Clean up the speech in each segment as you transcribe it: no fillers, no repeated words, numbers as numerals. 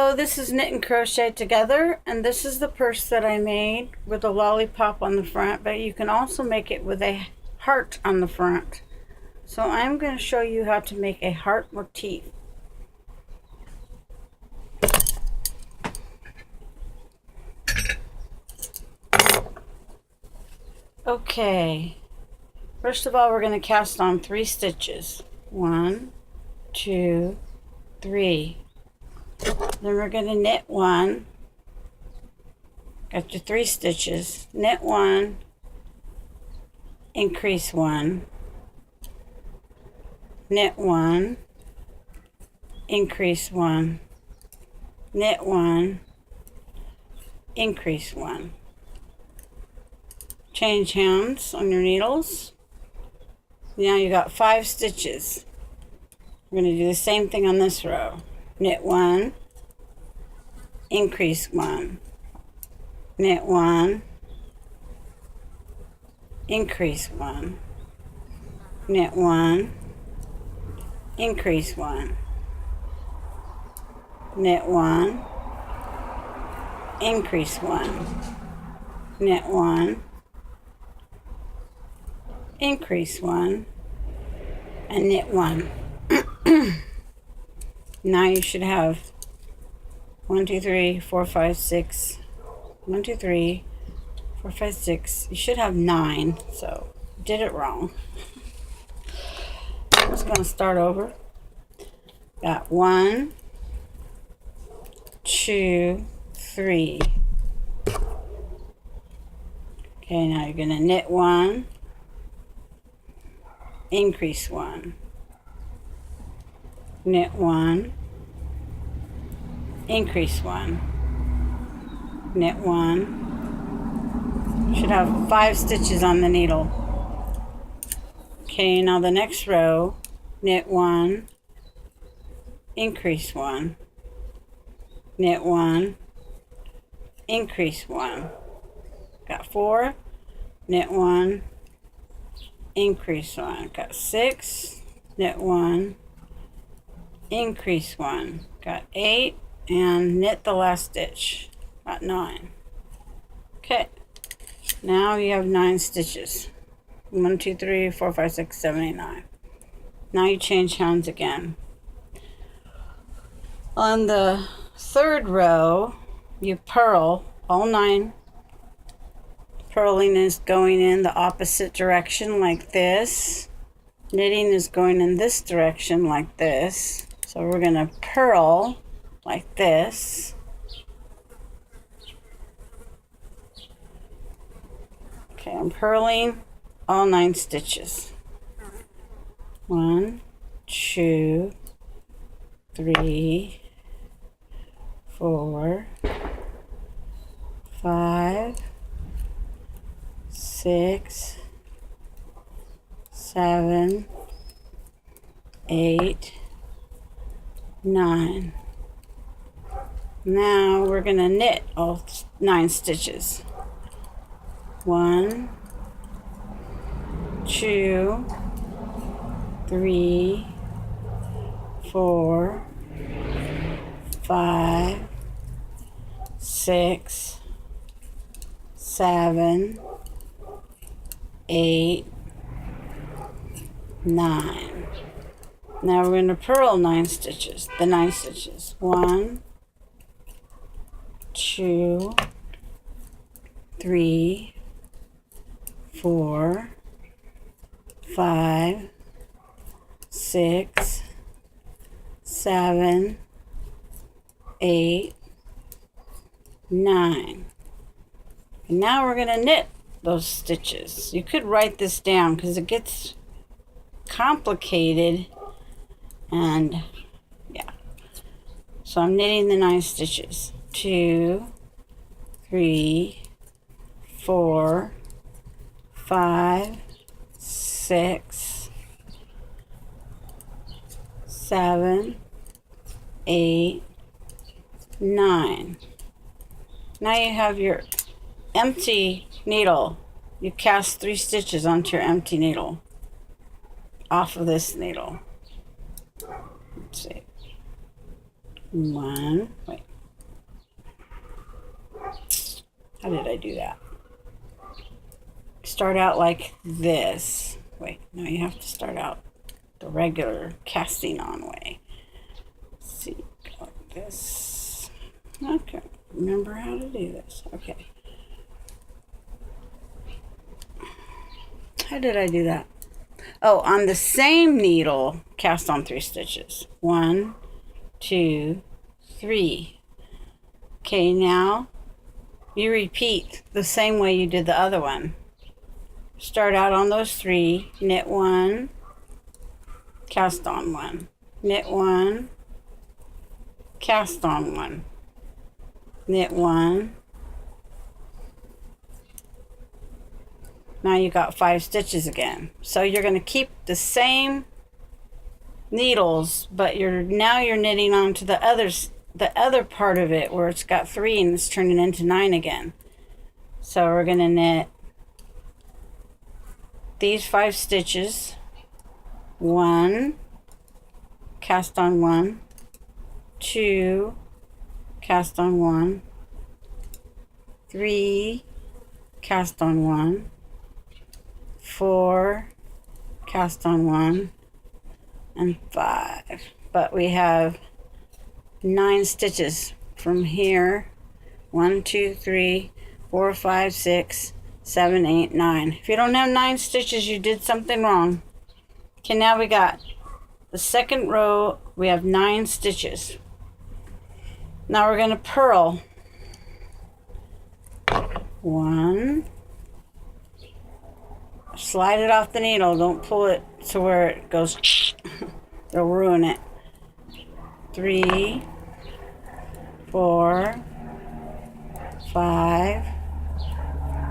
Hello, this is Knit and Crochet Together, and this is the purse that I made with a lollipop on the front, but you can also make it with a heart on the front. So I'm going to show you how to make a heart motif. Okay, first of all we're going to cast on 3 stitches. 1, 2, 3. Then we're going to knit 1. Got your 3 stitches. Knit 1, increase 1, knit 1, increase 1, knit 1, increase 1. Change hands on your needles. Now you got 5 stitches. We're going to do the same thing on this row. Knit 1, increase 1, knit 1, increase 1, knit 1, increase 1, knit 1, increase 1, knit 1, increase 1, and knit 1. Now you should have 1, 2, 3, 4, 5, 6. 1, 2, 3, 4, 5, 6. You should have 9, so did it wrong. I'm just going to start over. Got 1, 2, 3. Okay, now you're going to knit 1, increase 1, knit 1, increase 1, knit 1. Should have 5 stitches on the needle. Okay, now the next row, knit 1, increase 1, knit 1, increase 1. Got 4, knit 1, increase 1. Got 6, knit 1, increase 1. Got 8, and knit the last stitch. Got 9. Okay, now you have 9 stitches. 1, 2, 3, 4, 5, 6, 7, 8, 9. Now you change hands again. On the 3rd row, you purl all 9. Purling is going in the opposite direction like this. Knitting is going in this direction like this. So we're going to purl like this. Okay, I'm purling all 9 stitches. 1, 2, 3, 4, 5, 6, 7, 8, 9. Now we're going to knit all 9 stitches. 1, 2, 3, 4, 5, 6, 7, 8, 9. Now we're going to purl 9 stitches. The 9 stitches. 1, 2, 3, 4, 5, 6, 7, 8, 9. And now we're going to knit those stitches. You could write this down because it gets complicated, and yeah. So I'm knitting the 9 stitches. 2, 3, 4, 5, 6, 7, 8, 9. Now you have your empty needle. You cast 3 stitches onto your empty needle off of this needle. Let's see. 1, wait, How did I do that? Start out like this. Wait, no, you have to start out the regular casting on way. Let's see, like this. Okay, remember how to do this. Okay. How did I do that? Oh, on the same needle, cast on 3 stitches. 1, 2, 3. Okay, now you repeat the same way you did the other one. Start out on those 3, knit 1, cast on 1, knit 1, cast on 1, knit 1. Now you got 5 stitches again. So you're going to keep the same needles, but now you're knitting onto the other part of it where it's got 3 and it's turning into 9 again. So we're going to knit these 5 stitches, 1, cast on 1, 2, cast on 1, 3, cast on 1, 4, cast on 1, and 5. But we have 9 stitches from here. 1, 2, 3, 4, 5, 6, 7, 8, 9. If you don't have 9 stitches, you did something wrong. Okay, now we got the second row. We have 9 stitches. Now we're going to purl. 1. Slide it off the needle. Don't pull it to where it goes. It'll ruin it. 3, 4, 5,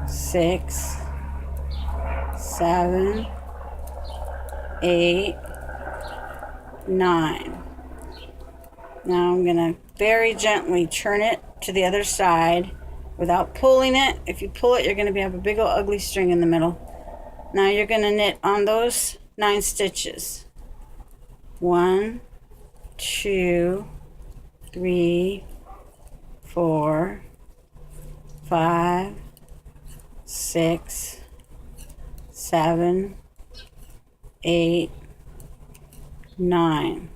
6, 7, 8, 9. Now I'm going to very gently turn it to the other side without pulling it. If you pull it, you're going to have a big old ugly string in the middle. Now you're going to knit on those 9 stitches. 1, 2, 3, 4, 5, 6, 7, 8, 9.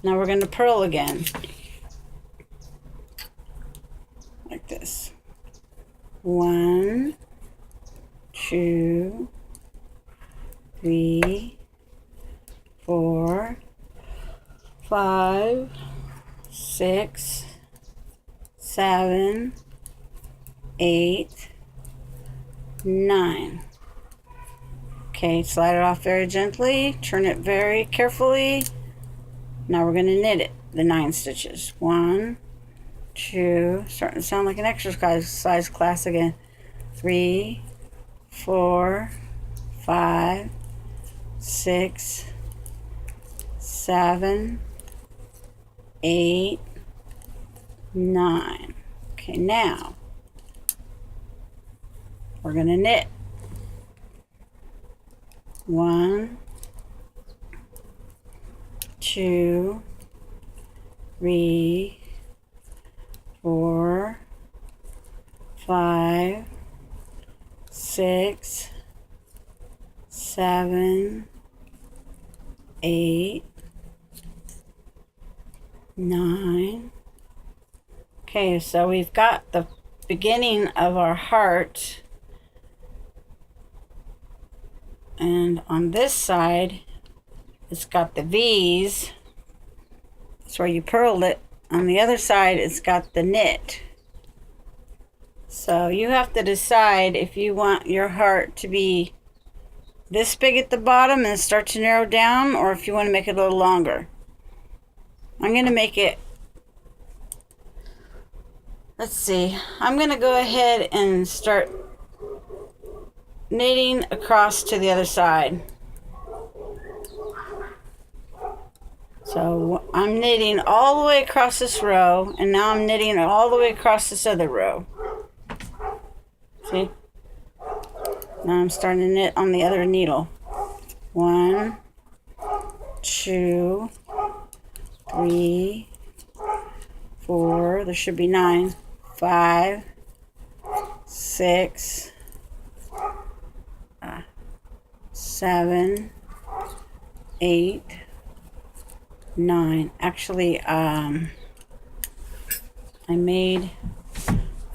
Now we're going to purl again. Like this. 1, 2, 3, 4, 5, 6, 7, 8, 9. Okay, slide it off very gently, turn it very carefully. Now we're going to knit it, the 9 stitches. 1, 2, starting to sound like an exercise class again. 3, 4, 5, 6, 7, 8, 9. Okay, now we're going to knit. 1, 2, 3, 4, 5, 6, 7, 8, 9. Okay, so we've got the beginning of our heart, and on this side it's got the V's. That's where you purled it. On the other side it's got the knit. So you have to decide if you want your heart to be this big at the bottom and start to narrow down, or if you want to make it a little longer. I'm going to make it, let's see, I'm going to go ahead and start knitting across to the other side. So I'm knitting all the way across this row, and now I'm knitting all the way across this other row. See? Now I'm starting to knit on the other needle. 1, 2, 3, 4, there should be 9, 5, 6, 7, 8, 9. Actually, I made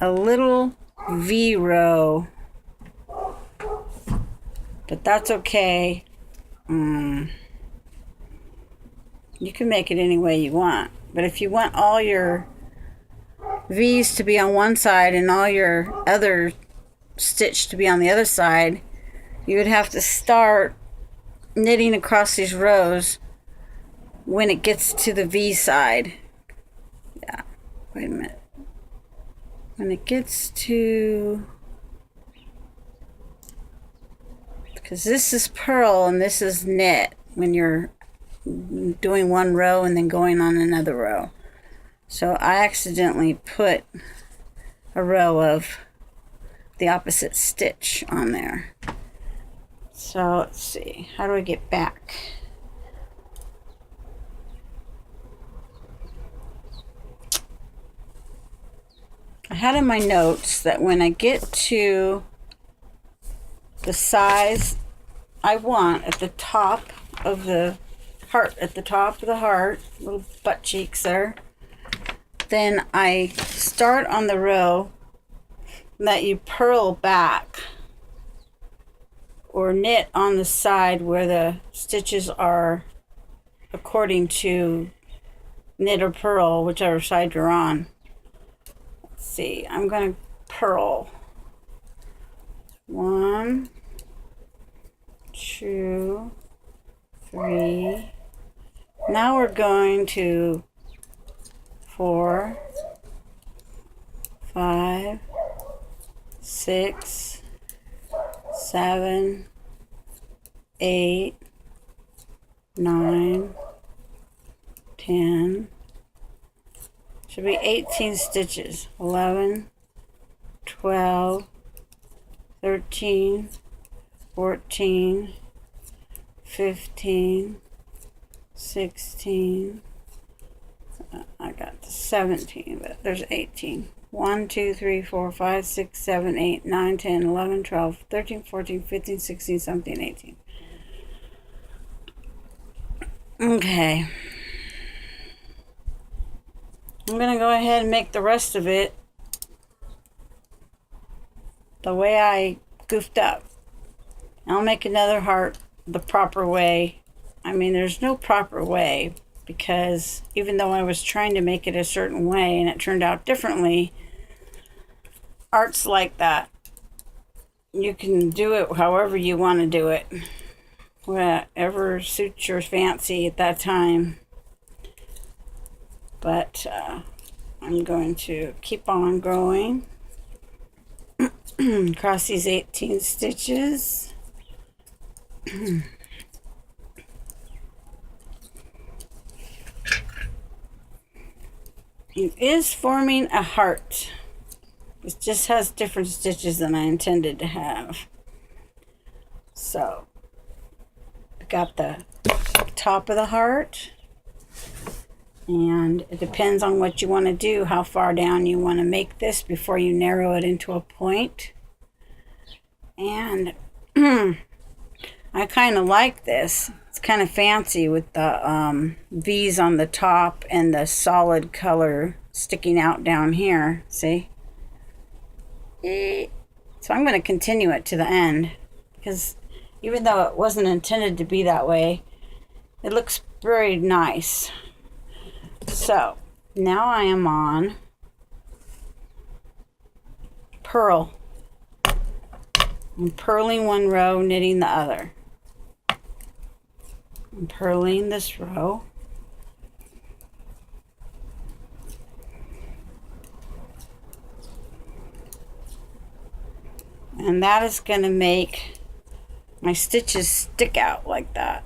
a little V row, but that's okay. You can make it any way you want, but if you want all your V's to be on one side and all your other stitch to be on the other side, you would have to start knitting across these rows when it gets to the V side. Yeah, wait a minute. When it gets to, because this is purl and this is knit when you're doing one row and then going on another row. So I accidentally put a row of the opposite stitch on there. So let's see, how do I get back? I had in my notes that when I get to the size I want at the top of the heart, little butt cheeks there, then I start on the row that you purl back or knit on the side where the stitches are according to knit or purl, whichever side you're on. Let's see, I'm going to purl 1, 2, 3. Now we're going to 4, 5, 6, 7, 8, 9, 10. Should be 18 stitches. 11, 12, 13, 14, 15, 16. I got the 17, but there's 18. 1, 2, 3, 4, 5, 6, 7, 8, 9, 10, 11, 12, 13, 14, 15, 16, 17, 18. Okay. I'm going to go ahead and make the rest of it the way I goofed up. I'll make another heart the proper way. I mean, there's no proper way, because even though I was trying to make it a certain way and it turned out differently, art's like that. You can do it however you want to do it, whatever suits your fancy at that time. But I'm going to keep on going across these 18 stitches. It is forming a heart. It just has different stitches than I intended to have. So, I got the top of the heart, and it depends on what you want to do, how far down you want to make this before you narrow it into a point. And I kind of like this. It's kind of fancy with the V's on the top and the solid color sticking out down here. See? So I'm going to continue it to the end, because even though it wasn't intended to be that way, it looks very nice. So now I am on purl. I'm purling one row, knitting the other. I'm purling this row. And that is going to make my stitches stick out like that.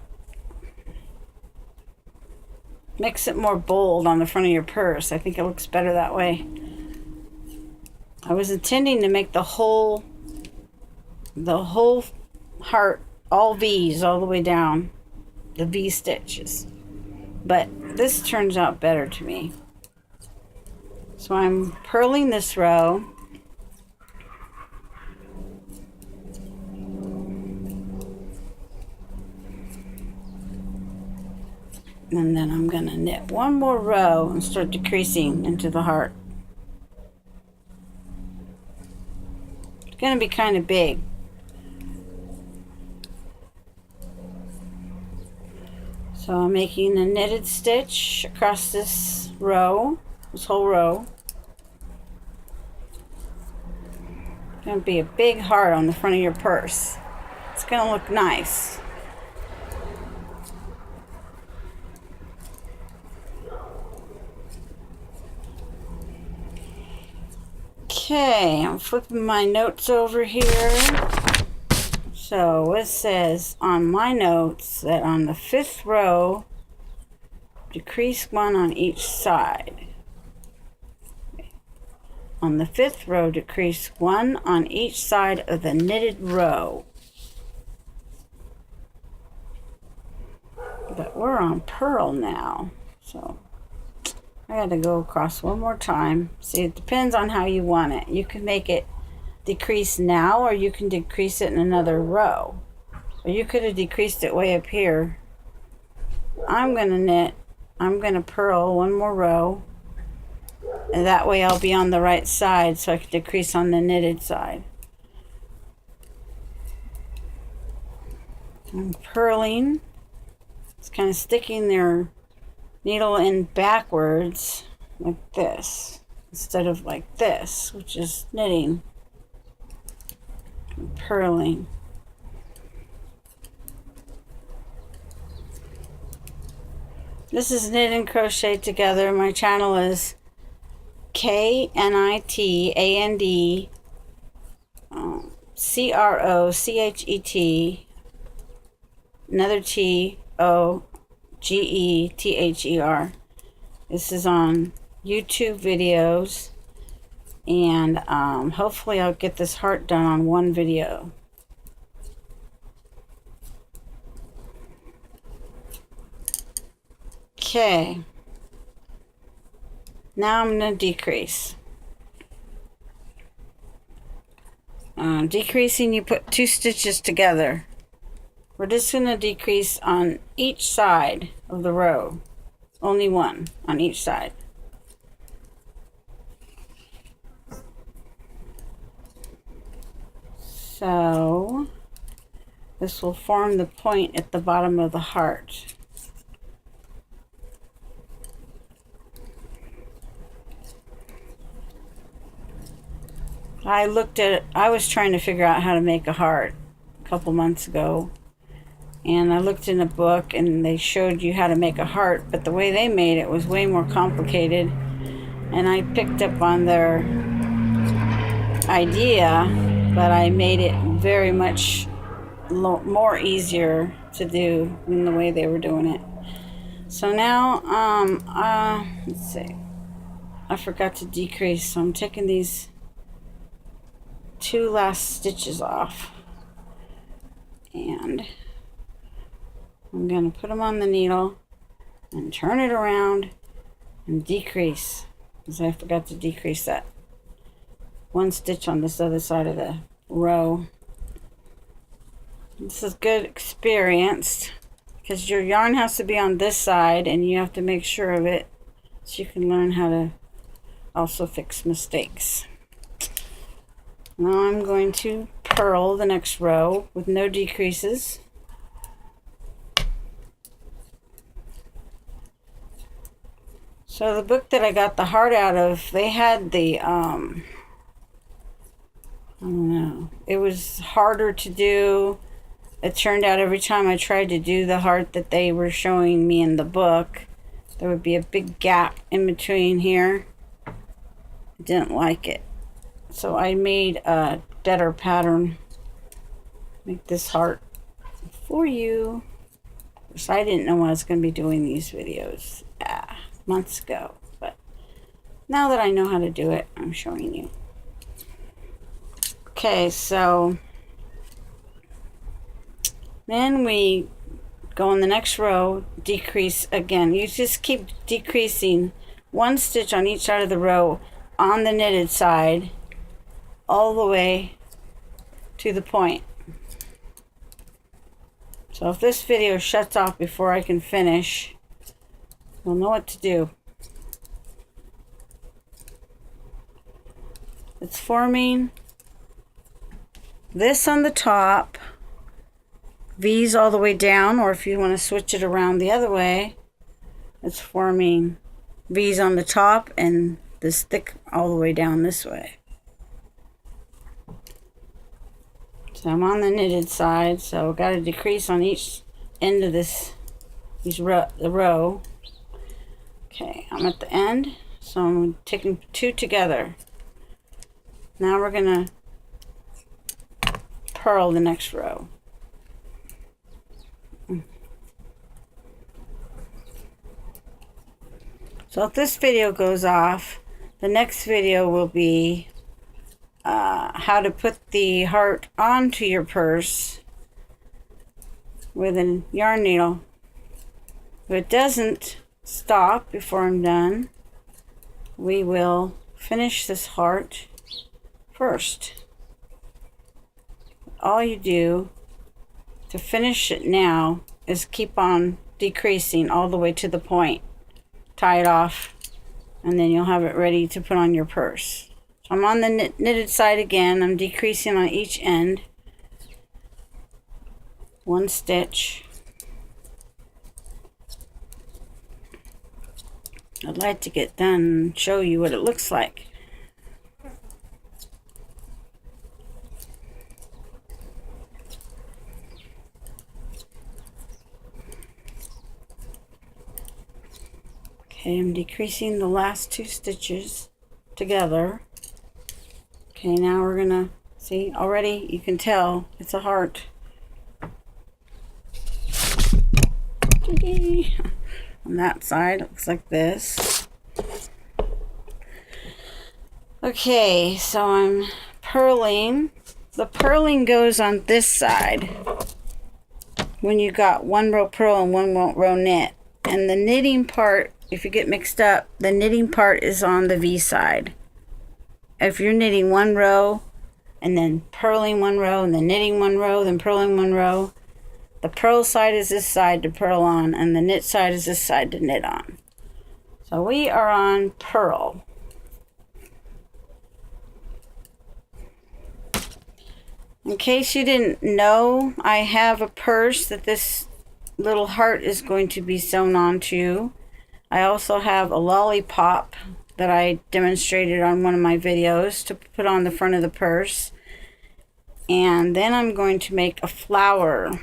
Makes it more bold on the front of your purse. I think it looks better that way. I was intending to make the whole heart, all V's all the way down, the V stitches. But this turns out better to me. So I'm purling this row. And then I'm going to knit one more row and start decreasing into the heart. It's going to be kind of big. So I'm making a knitted stitch across this row, this whole row. It's going to be a big heart on the front of your purse. It's going to look nice. Okay, I'm flipping my notes over here. So it says on my notes that on the 5th row, decrease 1 on each side. On the 5th row, decrease 1 on each side of the knitted row. But we're on purl now, so I got to go across one more time. See, it depends on how you want it. You can make it decrease now, or you can decrease it in another row. Or you could have decreased it way up here. I'm going to purl one more row, and that way I'll be on the right side so I can decrease on the knitted side. I'm purling. It's kind of sticking their needle in backwards like this instead of like this, which is knitting. I'm purling. This is Knit and Crochet Together. My channel is KNITAND CROCHET, another TOGETHER. This is on YouTube videos, and hopefully I'll get this heart done on one video. Okay, now I'm going to decrease. Decreasing, you put 2 stitches together. We're just going to decrease on each side of the row. Only 1 on each side. So this will form the point at the bottom of the heart. I was trying to figure out how to make a heart a couple months ago, and I looked in a book and they showed you how to make a heart, but the way they made it was way more complicated, and I picked up on their idea, but I made it very much more easier to do than the way they were doing it. So now let's see, I forgot to decrease, so I'm taking these 2 last stitches off, and I'm going to put them on the needle and turn it around and decrease, because I forgot to decrease that 1 stitch on this other side of the row. This is good experience, because your yarn has to be on this side and you have to make sure of it so you can learn how to also fix mistakes. Now I'm going to purl the next row with no decreases. So the book that I got the heart out of, they had the, I don't know, it was harder to do. It turned out every time I tried to do the heart that they were showing me in the book, there would be a big gap in between here. I didn't like it. So I made a better pattern. Make this heart for you. Because I didn't know I was going to be doing these videos months ago. But now that I know how to do it, I'm showing you. Okay, so then we go in the next row, decrease again. You just keep decreasing 1 stitch on each side of the row on the knitted side, all the way to the point. So if this video shuts off before I can finish, You'll know what to do. It's forming this on the top, V's all the way down, or if you want to switch it around the other way, it's forming V's on the top and this thick all the way down this way. So I'm on the knitted side, so I've got to decrease on each end of the row. Okay, I'm at the end, so I'm taking 2 together. Now we're going to purl the next row. So if this video goes off, the next video will be how to put the heart onto your purse with a yarn needle. If it doesn't stop before I'm done, we will finish this heart first. All you do to finish it now is keep on decreasing all the way to the point. Tie it off, and then you'll have it ready to put on your purse. So I'm on the knitted side again. I'm decreasing on each end. 1 stitch. I'd like to get done and show you what it looks like. Okay, I'm decreasing the last 2 stitches together. Okay, now we're gonna see, already you can tell it's a heart. On that side, it looks like this. Okay, so I'm purling. The purling goes on this side when you got 1 row purl and 1 row knit. And the knitting part, if you get mixed up, the knitting part is on the V side. If you're knitting 1 row and then purling 1 row and then knitting 1 row, then purling 1 row, the purl side is this side to purl on, and the knit side is this side to knit on. So we are on purl. In case you didn't know, I have a purse that this little heart is going to be sewn onto. I also have a lollipop that I demonstrated on one of my videos to put on the front of the purse. And then I'm going to make a flower.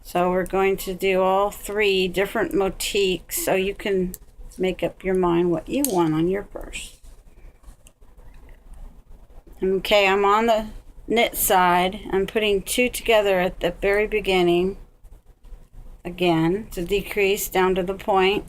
So we're going to do all 3 different motifs so you can make up your mind what you want on your purse. Okay, I'm on the knit side. I'm putting 2 together at the very beginning. Again, to decrease down to the point.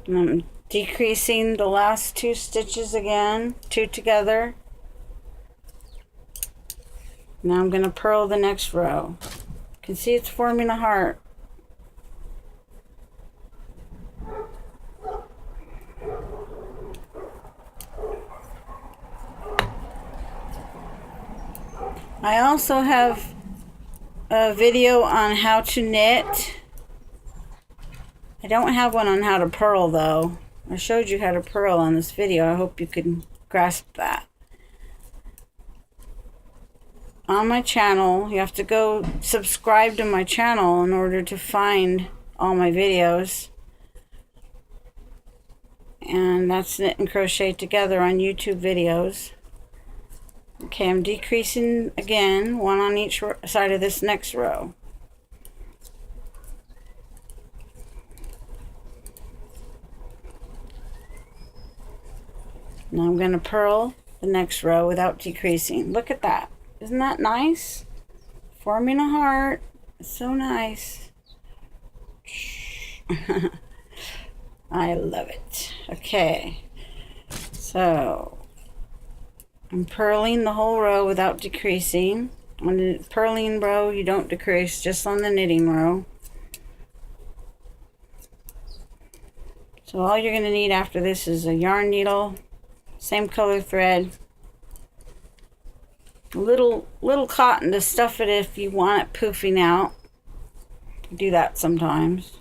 And I'm decreasing the last 2 stitches again, 2 together. Now I'm going to purl the next row. You can see it's forming a heart. I also have a video on how to knit. I don't have one on how to purl though. I showed you how to purl on this video. I hope you can grasp that. On my channel, you have to go subscribe to my channel in order to find all my videos. And that's Knit and Crochet Together on YouTube videos. Okay, I'm decreasing again, 1 on each side of this next row. Now I'm going to purl the next row without decreasing. Look at that. Isn't that nice? Forming a heart. It's so nice. I love it. Okay. So I'm purling the whole row without decreasing. On the purling row, you don't decrease, just on the knitting row. So all you're going to need after this is a yarn needle, same color thread, a little cotton to stuff it if you want it poofing out. You do that sometimes.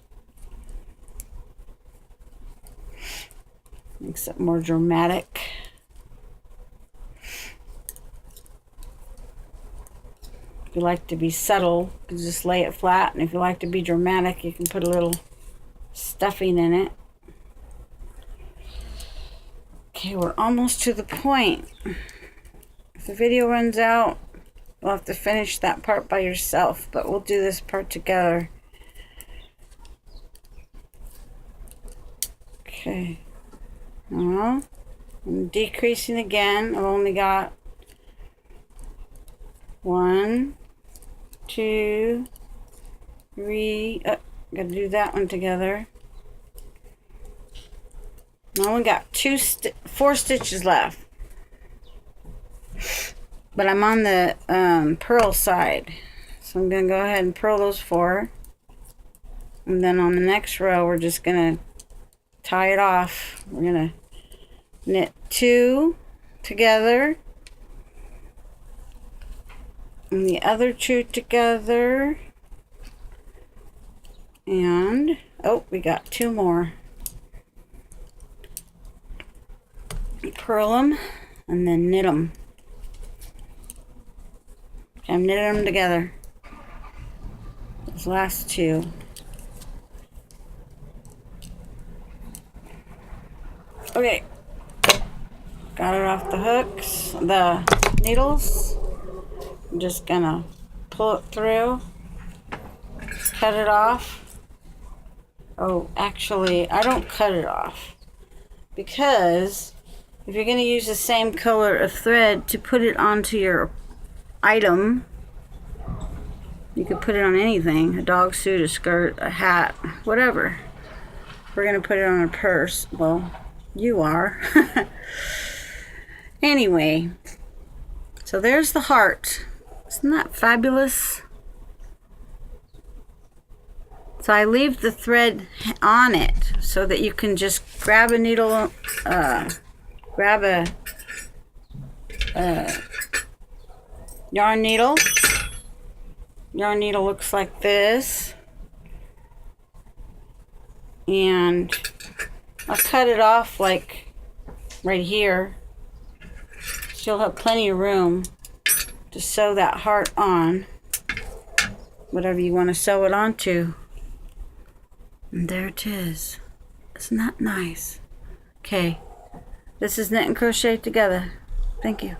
Makes it more dramatic. If you like to be subtle, you can just lay it flat, and if you like to be dramatic, you can put a little stuffing in it. Okay, we're almost to the point. If the video runs out, you'll have to finish that part by yourself, but we'll do this part together. Okay. Now, I'm decreasing again. I've only got 1, 2, 3. Oh, gotta do that one together. I only got 4 stitches left, but I'm on the purl side, so I'm gonna go ahead and purl those 4, and then on the next row we're just gonna tie it off. We're gonna knit 2 together and the other 2 together, and oh, we got 2 more. Purl them and then knit them. I'm knitting them together. Those last 2. Okay, got it off the hooks, the needles. I'm just gonna pull it through, cut it off. Oh, actually, I don't cut it off, because if you're going to use the same color of thread to put it onto your item, you could put it on anything, a dog suit, a skirt, a hat, whatever. We're going to put it on a purse. Well, you are. Anyway, so there's the heart. Isn't that fabulous? So I leave the thread on it so that you can just grab a needle, grab a yarn needle. Yarn needle looks like this, and I'll cut it off like right here, so you'll have plenty of room to sew that heart on, whatever you want to sew it onto. And there it is. Isn't that nice? Okay, this is Knit and Crochet Together. Thank you.